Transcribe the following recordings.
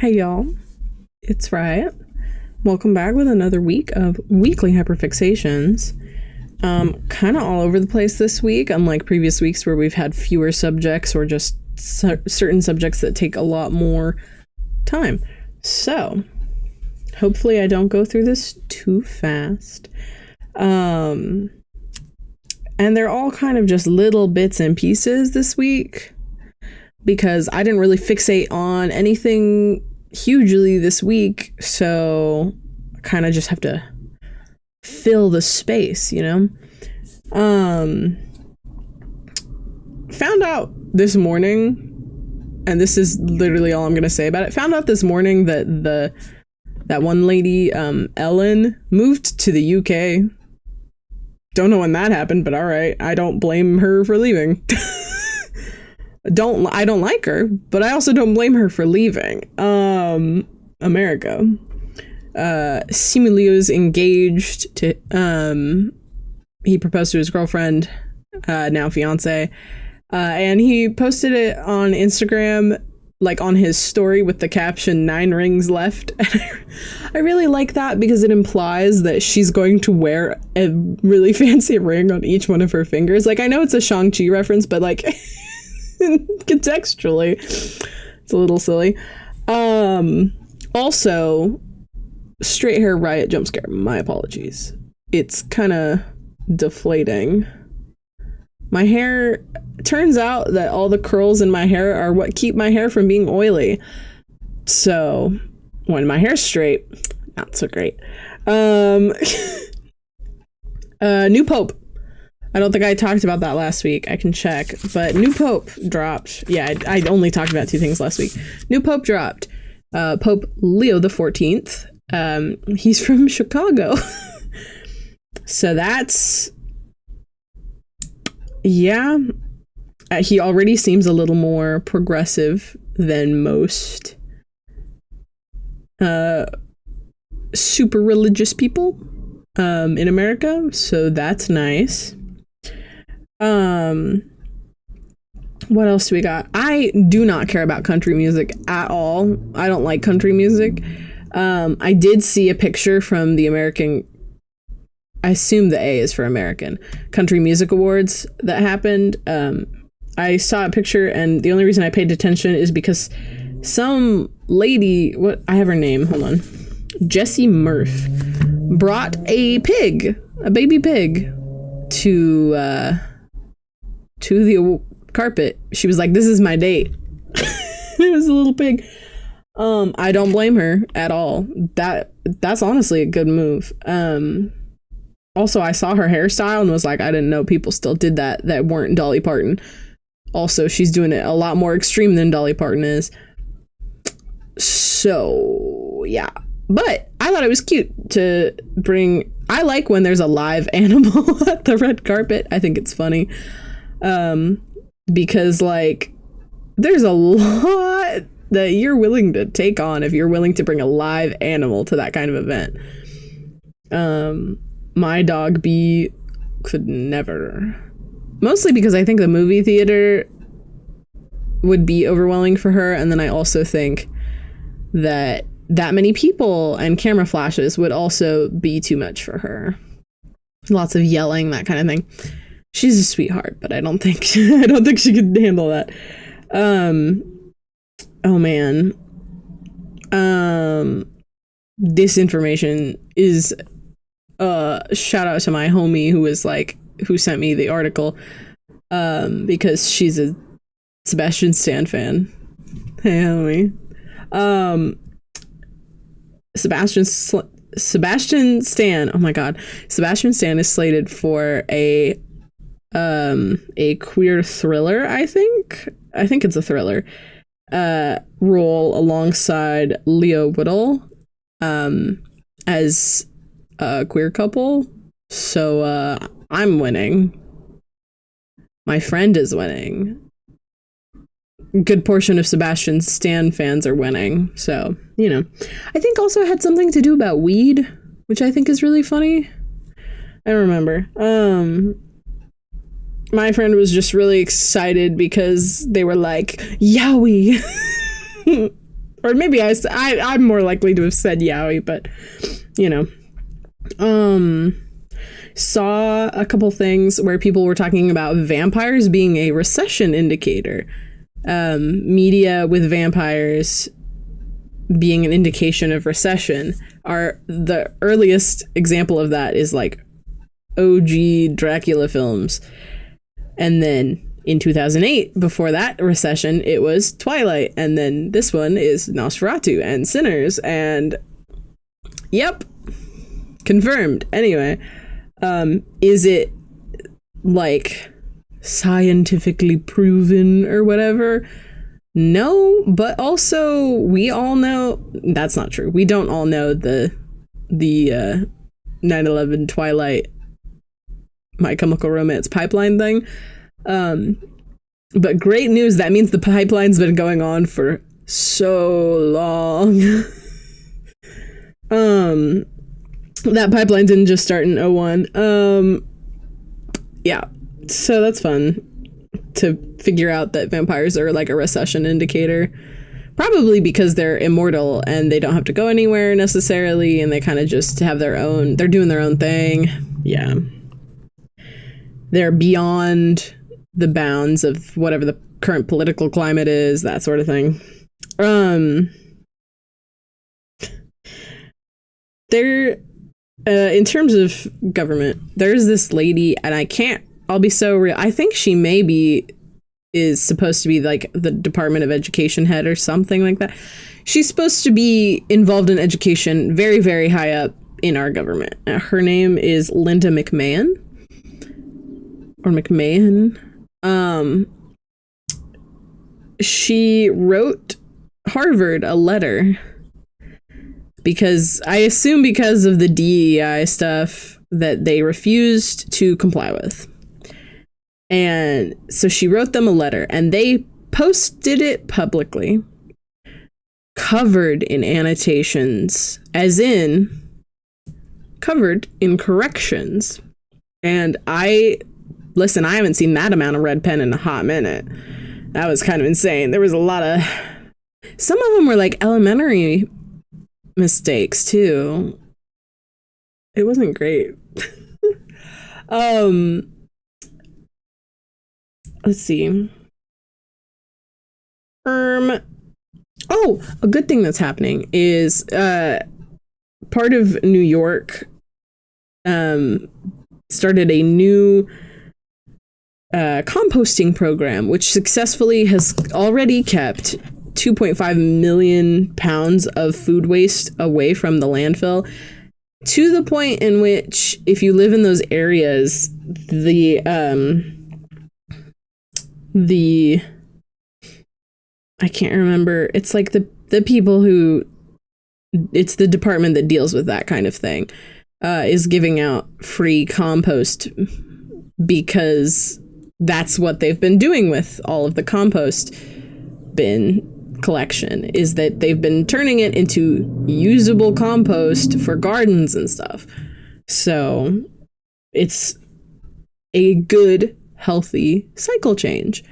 Hey y'all, it's Riot. Welcome back with another week of Weekly Hyperfixations. Kind of all over the place this week, unlike previous weeks where we've had fewer subjects or just certain subjects that take a lot more time. So, hopefully I don't go through this too fast. And they're all kind of just little bits and pieces this week because I didn't really fixate on anything hugely this week, so I kind of just have to fill the space, you know? Found out this morning, and this is literally all I'm gonna say about it, found out this morning that that one lady, Ellen, moved to the UK. Don't know when that happened, but alright, I don't blame her for leaving. I don't like her, but I also don't blame her for leaving. America. Leo's engaged to, he proposed to his girlfriend, now fiance, and he posted it on Instagram, like on his story with the caption 9 rings left. I really like that because it implies that she's going to wear a really fancy ring on each one of her fingers. Like, I know it's a Shang-Chi reference, but like contextually it's a little silly. Also, straight hair Riot jump scare, my apologies. It's kind of deflating. My hair, turns out that all the curls in my hair are what keep my hair from being oily. So when my hair's straight, not so great. New Pope. I don't think I talked about that last week. I can check. But new Pope dropped. Yeah, I only talked about 2 things last week. New Pope dropped. Pope Leo XIV. He's from Chicago. So that's... Yeah. He already seems a little more progressive than most super religious people in America. So that's nice. What else do we got? I do not care about country music at all. I don't like country music. I did see a picture from the American, I assume the A is for American, Country Music Awards that happened. I saw a picture, and the only reason I paid attention is because some lady, I have her name, hold on, Jessie Murph, brought a pig, a baby pig, to the carpet. She was like, "This is my date." It was a little pig. I don't blame her at all. That's honestly a good move. Also, I saw her hairstyle and was like, I didn't know people still did that weren't Dolly Parton. Also, she's doing it a lot more extreme than Dolly Parton is. So, yeah. But I thought it was cute to bring... I like when there's a live animal at the red carpet. I think it's funny. Because, like, there's a lot that you're willing to take on if you're willing to bring a live animal to that kind of event. My dog Bee could never. Mostly because I think the movie theater would be overwhelming for her, and then I also think that many people and camera flashes would also be too much for her. Lots of yelling, that kind of thing. She's a sweetheart, but I don't think she could handle that. Oh man. This information is shout out to my homie who sent me the article, because she's a Sebastian Stan fan. Hey homie. Sebastian Stan, oh my god. Sebastian Stan is slated for a queer thriller, I think it's a thriller, role alongside Leo Whittle, as a queer couple. So I'm winning. My friend is winning. Good portion of Sebastian Stan fans are winning. So, you know. I think also it had something to do about weed, which I think is really funny. I don't remember. My friend was just really excited because they were like, Yowie. Or maybe I'm more likely to have said yaoi, but you know. Saw a couple things where people were talking about vampires being a recession indicator. Media with vampires being an indication of recession. The earliest example of that is like OG Dracula films. And then in 2008, before that recession, it was Twilight. And then this one is Nosferatu and Sinners. And yep, confirmed. Anyway, is it like scientifically proven or whatever? No, but also we all know that's not true. We don't all know the 9/11 Twilight My Chemical Romance pipeline thing. But great news, that means the pipeline's been going on for so long. That pipeline didn't just start in 01. Yeah, so that's fun to figure out that vampires are like a recession indicator. Probably because they're immortal and they don't have to go anywhere necessarily, and they kind of just have they're doing their own thing. Yeah. They're beyond the bounds of whatever the current political climate is, that sort of thing. In terms of government, there's this lady, and I'll be so real. I think she is supposed to be like the Department of Education head or something like that. She's supposed to be involved in education very, very high up in our government. Her name is Linda McMahon. Or McMahon. She wrote Harvard a letter because of the DEI stuff that they refused to comply with. And so she wrote them a letter and they posted it publicly, covered in annotations, as in covered in corrections. And I haven't seen that amount of red pen in a hot minute. That was kind of insane. There was a lot of, some of them were like elementary mistakes too. It wasn't great. Let's see. A good thing that's happening is part of New York started a new composting program, which successfully has already kept 2.5 million pounds of food waste away from the landfill, to the point in which, if you live in those areas, I can't remember, it's like the people who, it's the department that deals with that kind of thing, is giving out free compost because that's what they've been doing with all of the compost bin collection, is that they've been turning it into usable compost for gardens and stuff. So it's a good, healthy cycle change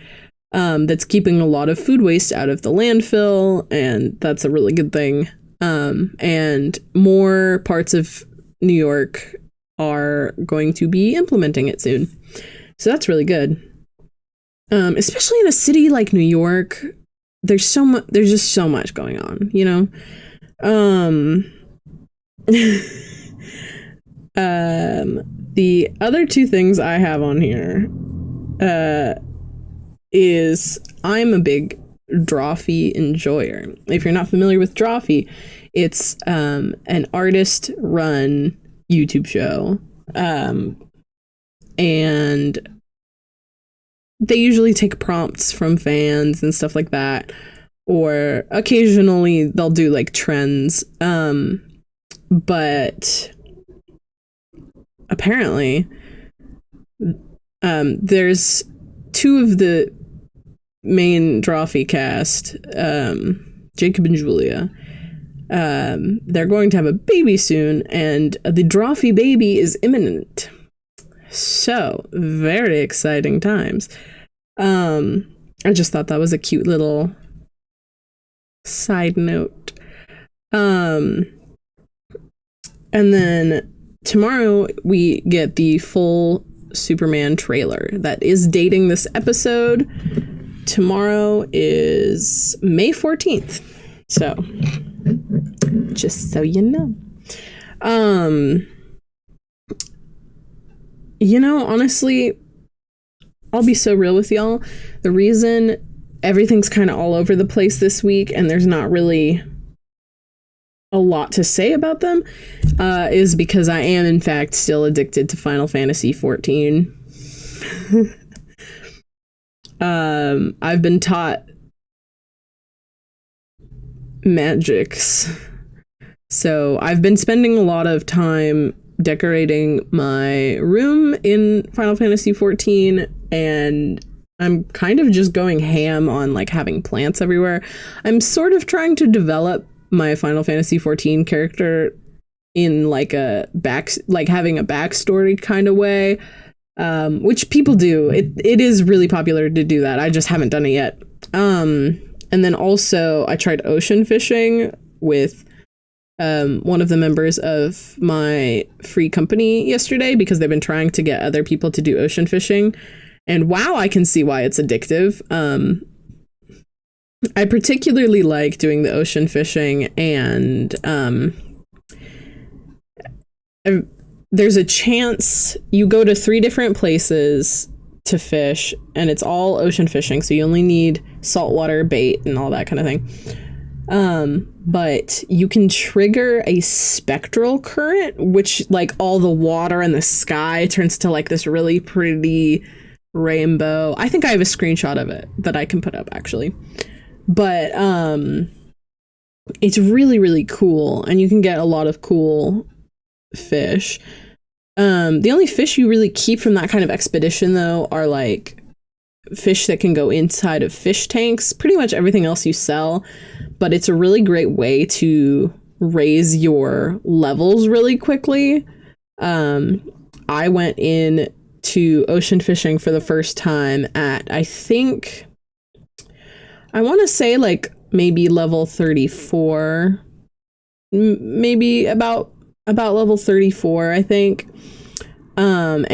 that's keeping a lot of food waste out of the landfill, and that's a really good thing. And more parts of New York are going to be implementing it soon. So that's really good. Especially in a city like New York, there's just so much going on, you know? The other two things I have on here is I'm a big Drawfee enjoyer. If you're not familiar with Drawfee, it's an artist-run YouTube show. And they usually take prompts from fans and stuff like that, or occasionally they'll do like trends. But apparently there's two of the main Drawfee cast, Jacob and Julia. They're going to have a baby soon, and the Drawfee baby is imminent. So, very exciting times. I just thought that was a cute little Side note. And then tomorrow we get the full Superman trailer that is dating this episode. Tomorrow is May 14th. So, just so you know. Honestly, I'll be so real with y'all. The reason everything's kind of all over the place this week and there's not really a lot to say about them is because I am, in fact, still addicted to Final Fantasy XIV. I've been taught magics. So I've been spending a lot of time decorating my room in Final Fantasy XIV, and I'm kind of just going ham on like having plants everywhere. I'm sort of trying to develop my Final Fantasy XIV character in like having a backstory kind of way, which people do. It is really popular to do that. I just haven't done it yet. And then also I tried ocean fishing with one of the members of my free company yesterday because they've been trying to get other people to do ocean fishing. And wow, I can see why it's addictive. I particularly like doing the ocean fishing, and there's a chance you go to 3 different places to fish, and it's all ocean fishing, so you only need saltwater bait and all that kind of thing. But you can trigger a spectral current, which like all the water in the sky turns to like this really pretty rainbow. I think I have a screenshot of it that I can put up actually. But it's really, really cool, and you can get a lot of cool fish. The only fish you really keep from that kind of expedition though are like fish that can go inside of fish tanks. Pretty much everything else you sell, but it's a really great way to raise your levels really quickly. I went in to ocean fishing for the first time at, I think, I want to say like maybe level 34, maybe about level 34, I think. And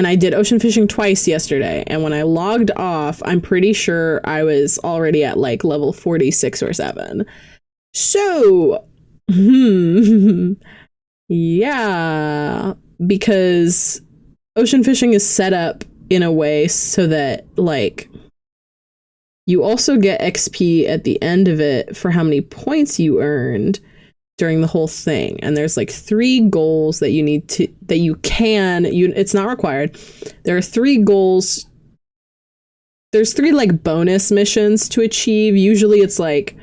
I did ocean fishing twice yesterday, and when I logged off, I'm pretty sure I was already at like level 46 or 7. So, yeah, because ocean fishing is set up in a way so that like you also get XP at the end of it for how many points you earned during the whole thing. And there's like 3 goals that it's not required. There are 3 goals. There's 3 like bonus missions to achieve. Usually it's like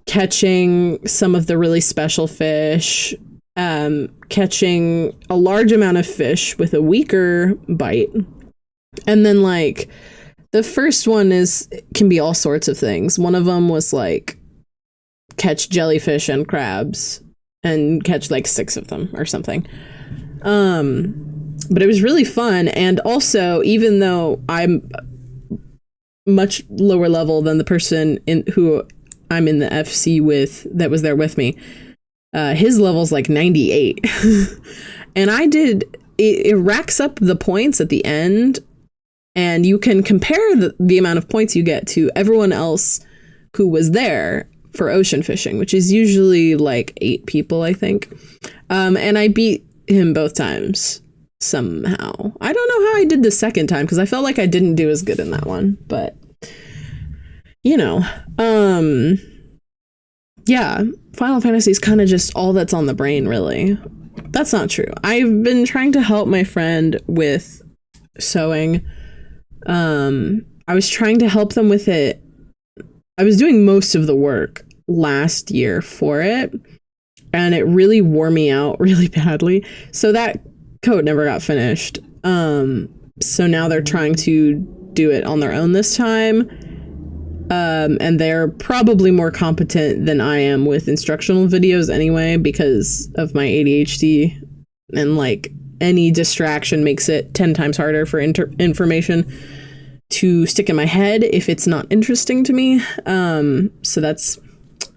catching some of the really special fish, catching a large amount of fish with a weaker bite. And then like the first one can be all sorts of things. One of them was like catch jellyfish and crabs and catch like 6 of them or something. But it was really fun. And also, even though I'm much lower level than the person who I'm in the FC with that was there with me, his level's like 98. And it racks up the points at the end, and you can compare the amount of points you get to everyone else who was there for ocean fishing, which is usually like 8 people, I think. And I beat him both times somehow. I don't know how I did the second time because I felt like I didn't do as good in that one, but yeah, Final Fantasy is kind of just all that's on the brain, really. That's not true. I've been trying to help my friend with sewing. I was trying to help them with it. I was doing most of the work last year for it, and it really wore me out really badly. So that coat never got finished. So now they're trying to do it on their own this time. And they're probably more competent than I am with instructional videos anyway, because of my ADHD, and like any distraction makes it 10 times harder for information to stick in my head if it's not interesting to me. So that's,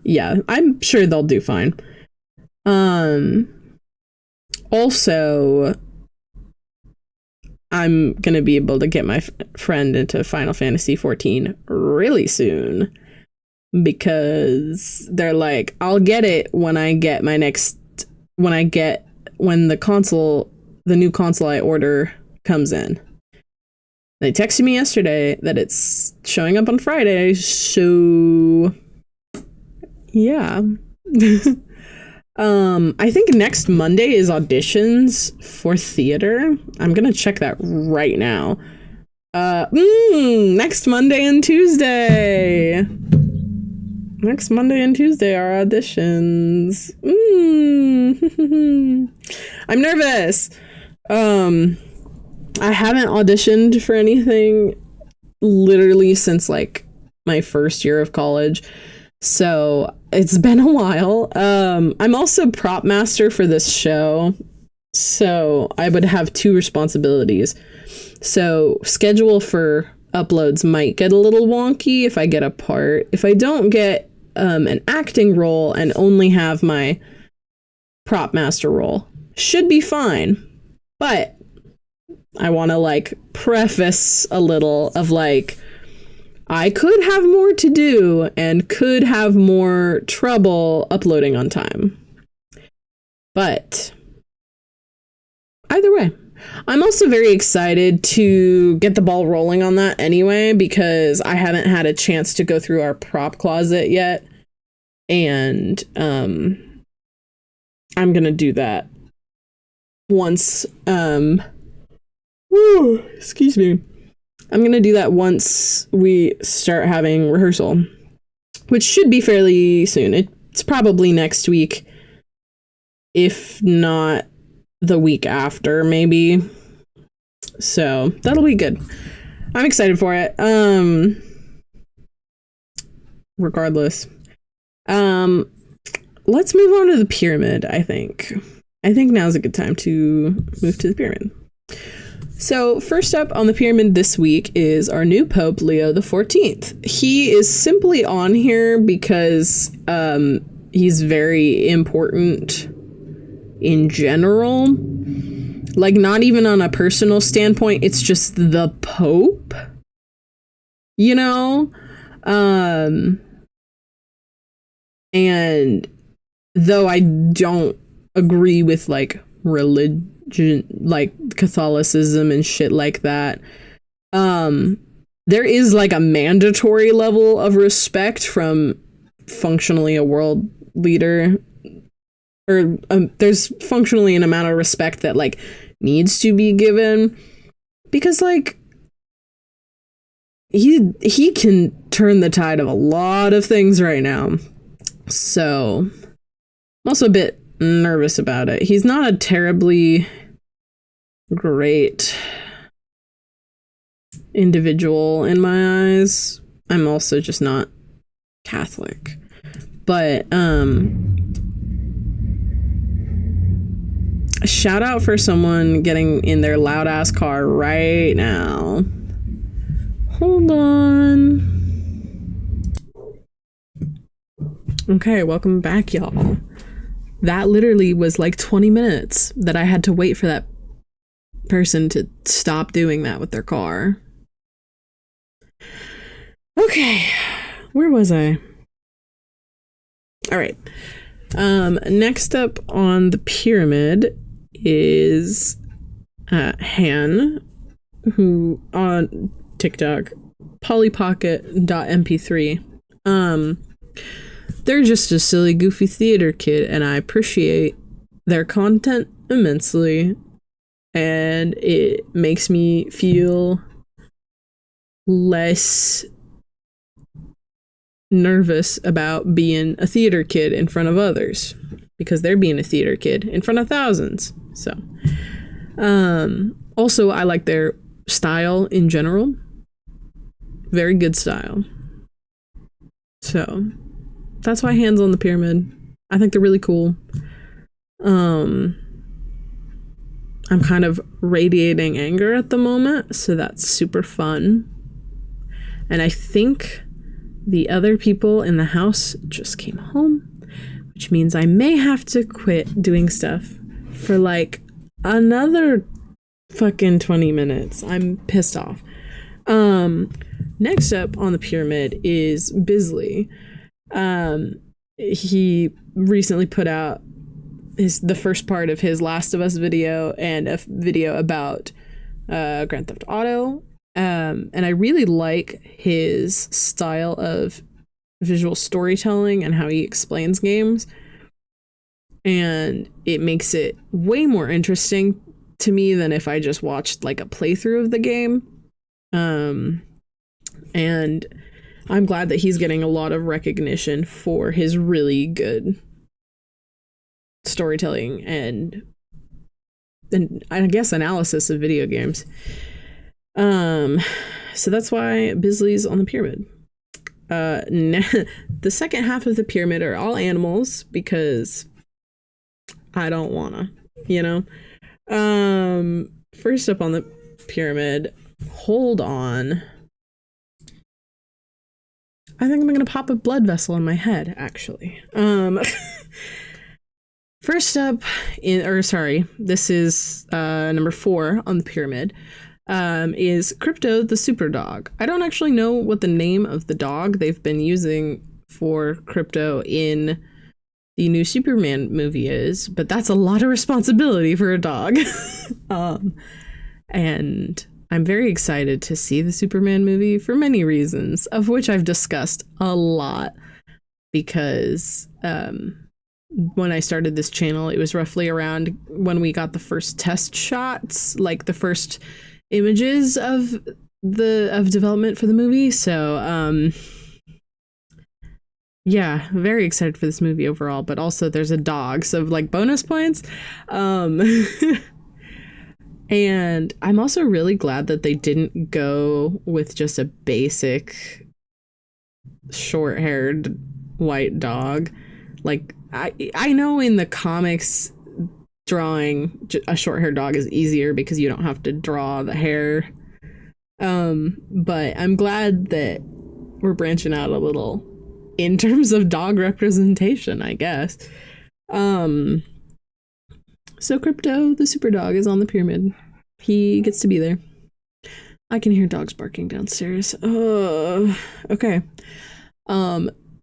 yeah, I'm sure they'll do fine. Also, I'm gonna be able to get my friend into Final Fantasy 14 really soon, because they're like, I'll get it when I get when the new console I order comes in. They texted me yesterday that it's showing up on Friday, so yeah. I think next Monday is auditions for theater. I'm gonna check that right now. Next Monday and Tuesday. Next Monday and Tuesday are auditions. I'm nervous. I haven't auditioned for anything literally since like my first year of college. So it's been a while. I'm also prop master for this show. So I would have two responsibilities. So schedule for uploads might get a little wonky if I get a part. If I don't get an acting role and only have my prop master role, should be fine. But I want to like preface a little of like, I could have more to do and could have more trouble uploading on time. But either way, I'm also very excited to get the ball rolling on that anyway, because I haven't had a chance to go through our prop closet yet. And I'm going to do that once excuse me. I'm going to do that once we start having rehearsal, which should be fairly soon. It's probably next week, if not the week after, maybe. So that'll be good. I'm excited for it. Regardless. Let's move on to the pyramid, I think. I think now's a good time to move to the pyramid. So first up on the pyramid this week is our new Pope Leo XIV. He is simply on here because he's very important in general. Like, not even on a personal standpoint, it's just the Pope, you know? And though I don't agree with like religion, like Catholicism and shit like that, there is like a mandatory level of respect from functionally a world leader, or there's functionally an amount of respect that like needs to be given, because like he can turn the tide of a lot of things right now. So I'm also a bit nervous about it. He's not a terribly great individual in my eyes. I'm also just not Catholic. But a shout out for someone getting in their loud ass car right now. Hold on. Okay, welcome back, y'all. That literally was like 20 minutes that I had to wait for that person to stop doing that with their car. Okay, where was I? All right. Next up on the pyramid is Han, who on TikTok, pollypocket.mp3. They're just a silly, goofy theater kid, and I appreciate their content immensely, and it makes me feel less nervous about being a theater kid in front of others, because they're being a theater kid in front of thousands. So, also, I like their style in general. Very good style. So that's why Hands on the Pyramid. I think they're really cool. I'm kind of radiating anger at the moment, so that's super fun. And I think the other people in the house just came home, which means I may have to quit doing stuff for like another fucking 20 minutes. I'm pissed off. Next up on the pyramid is Bisley. He recently put out the first part of his Last of Us video and a video about Grand Theft Auto. And I really like his style of visual storytelling and how he explains games. And it makes it way more interesting to me than if I just watched like a playthrough of the game. And I'm glad that he's getting a lot of recognition for his really good storytelling and I guess analysis of video games. So that's why Bisley's on the pyramid. The second half of the pyramid are all animals because I don't wanna, you know? First up on the pyramid, hold on. I think I'm gonna pop a blood vessel in my head, actually. First up this is number 4 on the pyramid, is Crypto the Super Dog. I don't actually know what the name of the dog they've been using for Crypto in the new Superman movie is, but that's a lot of responsibility for a dog. And I'm very excited to see the Superman movie for many reasons, of which I've discussed a lot, because when I started this channel, it was roughly around when we got the first test shots, like the first images of development for the movie. So yeah, very excited for this movie overall, but also there's a dog, so like bonus points. And I'm also really glad that they didn't go with just a basic short-haired white dog. Like I know in the comics drawing a short-haired dog is easier because you don't have to draw the hair. But I'm glad that we're branching out a little in terms of dog representation, I guess. So Crypto, the super dog, is on the pyramid. He gets to be there. I can hear dogs barking downstairs. Okay.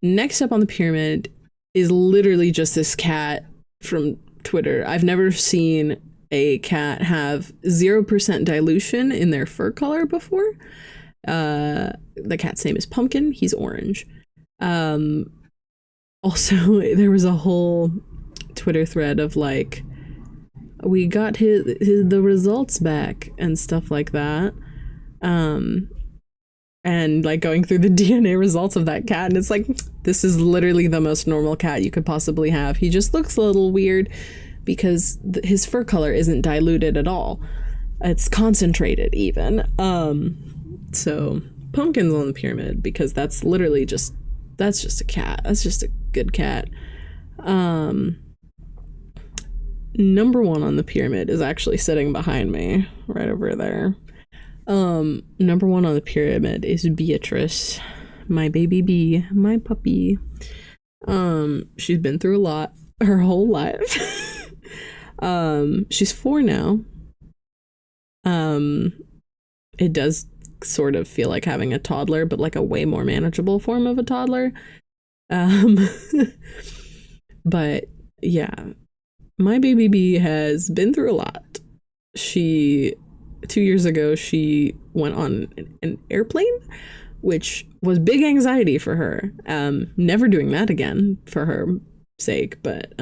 Next up on the pyramid is literally just this cat from Twitter. I've never seen a cat have 0% dilution in their fur color before. The cat's name is Pumpkin. He's orange. Also, there was a whole Twitter thread of like, we got the results back and stuff like that. And like going through the DNA results of that cat, and it's like, this is literally the most normal cat you could possibly have. He just looks a little weird because his fur color isn't diluted at all. It's concentrated even. So Pumpkin's on the pyramid because that's literally just a cat. That's just a good cat. Number 1 on the pyramid is actually sitting behind me right over there. Number 1 on the pyramid is Beatrice, my baby bee, my puppy. She's been through a lot her whole life. She's 4 now. It does sort of feel like having a toddler, but like a way more manageable form of a toddler. But yeah, my baby bee has been through a lot. 2 years ago, she went on an airplane, which was big anxiety for her. Never doing that again for her sake, but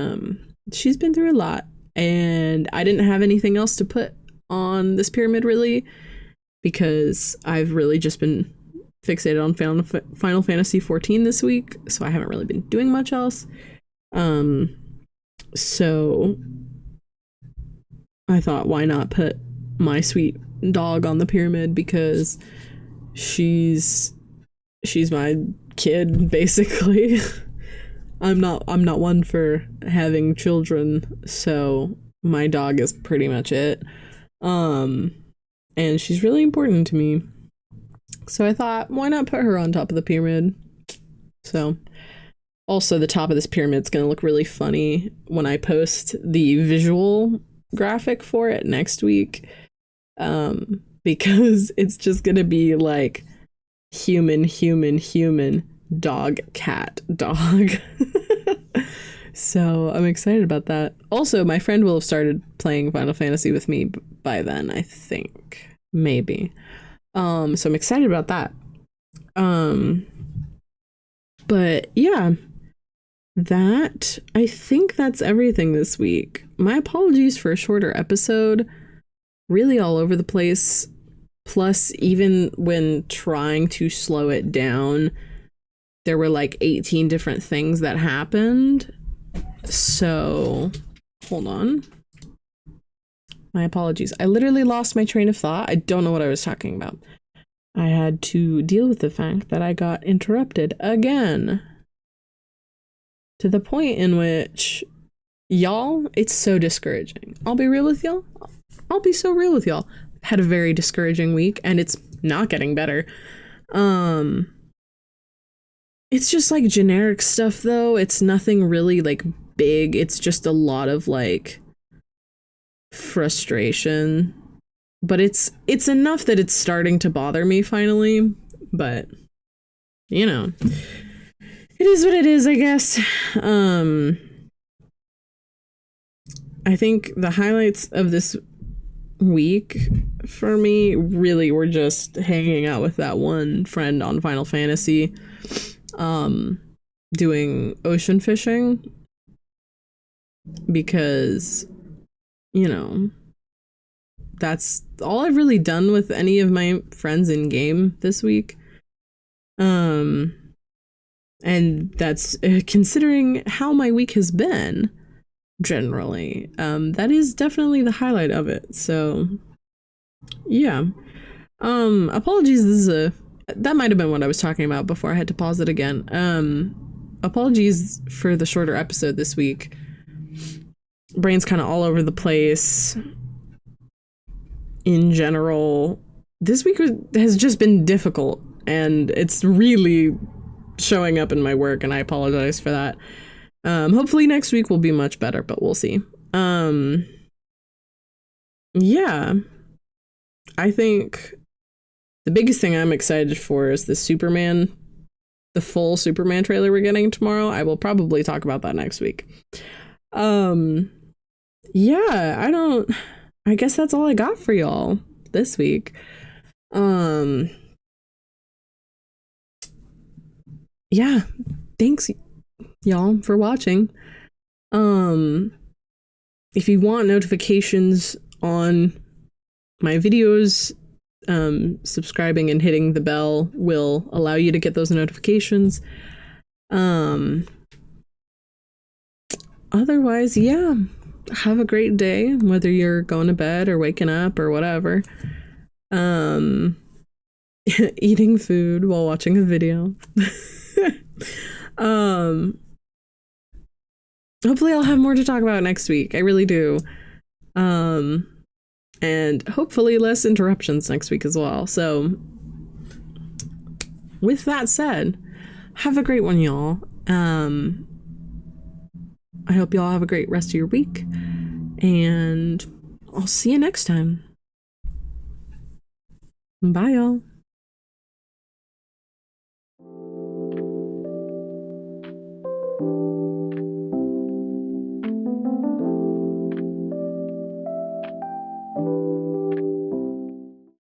she's been through a lot, and I didn't have anything else to put on this pyramid really, because I've really just been fixated on Final Fantasy XIV this week, so I haven't really been doing much else. So I thought, why not put my sweet dog on the pyramid, because she's my kid basically. I'm not one for having children, so my dog is pretty much it. And she's really important to me. So I thought, why not put her on top of the pyramid? So also the top of this pyramid's going to look really funny when I post the visual graphic for it next week. Because it's just going to be like human, human, human, dog, cat, dog. So I'm excited about that. Also, my friend will have started playing Final Fantasy with me by then, I think. Maybe. So I'm excited about that. But yeah, I think that's everything this week. My apologies for a shorter episode. Really all over the place. Plus, even when trying to slow it down, there were like 18 different things that happened. So, hold on. My apologies. I literally lost my train of thought. I don't know what I was talking about. I had to deal with the fact that I got interrupted again. To the point in which, y'all, it's so discouraging. I'll be real with y'all. I'll be so real with y'all. Had a very discouraging week, and it's not getting better. It's just like generic stuff, though. It's nothing really like big. It's just a lot of like frustration. But it's enough that it's starting to bother me finally. But you know, it is what it is, I guess. I think the highlights of this week for me really were just hanging out with that one friend on Final Fantasy, doing ocean fishing, because, you know, that's all I've really done with any of my friends in game this week. And that's considering how my week has been generally. That is definitely the highlight of it. So yeah. Apologies, that might have been what I was talking about before I had to pause it again. Apologies for the shorter episode this week. Brain's kind of all over the place in general. This week has just been difficult, and it's really showing up in my work, and I apologize for that. Hopefully next week will be much better, but we'll see. Yeah. I think the biggest thing I'm excited for is the full Superman trailer we're getting tomorrow. I will probably talk about that next week. Yeah, I guess that's all I got for y'all this week. Yeah, thanks y'all for watching. If you want notifications on my videos, subscribing and hitting the bell will allow you to get those notifications. Otherwise, yeah, have a great day, whether you're going to bed or waking up or whatever. Eating food while watching a video. Hopefully I'll have more to talk about next week. I really do. And hopefully less interruptions next week as well. So with that said, have a great one, y'all. I hope y'all have a great rest of your week, and I'll see you next time. Bye, y'all.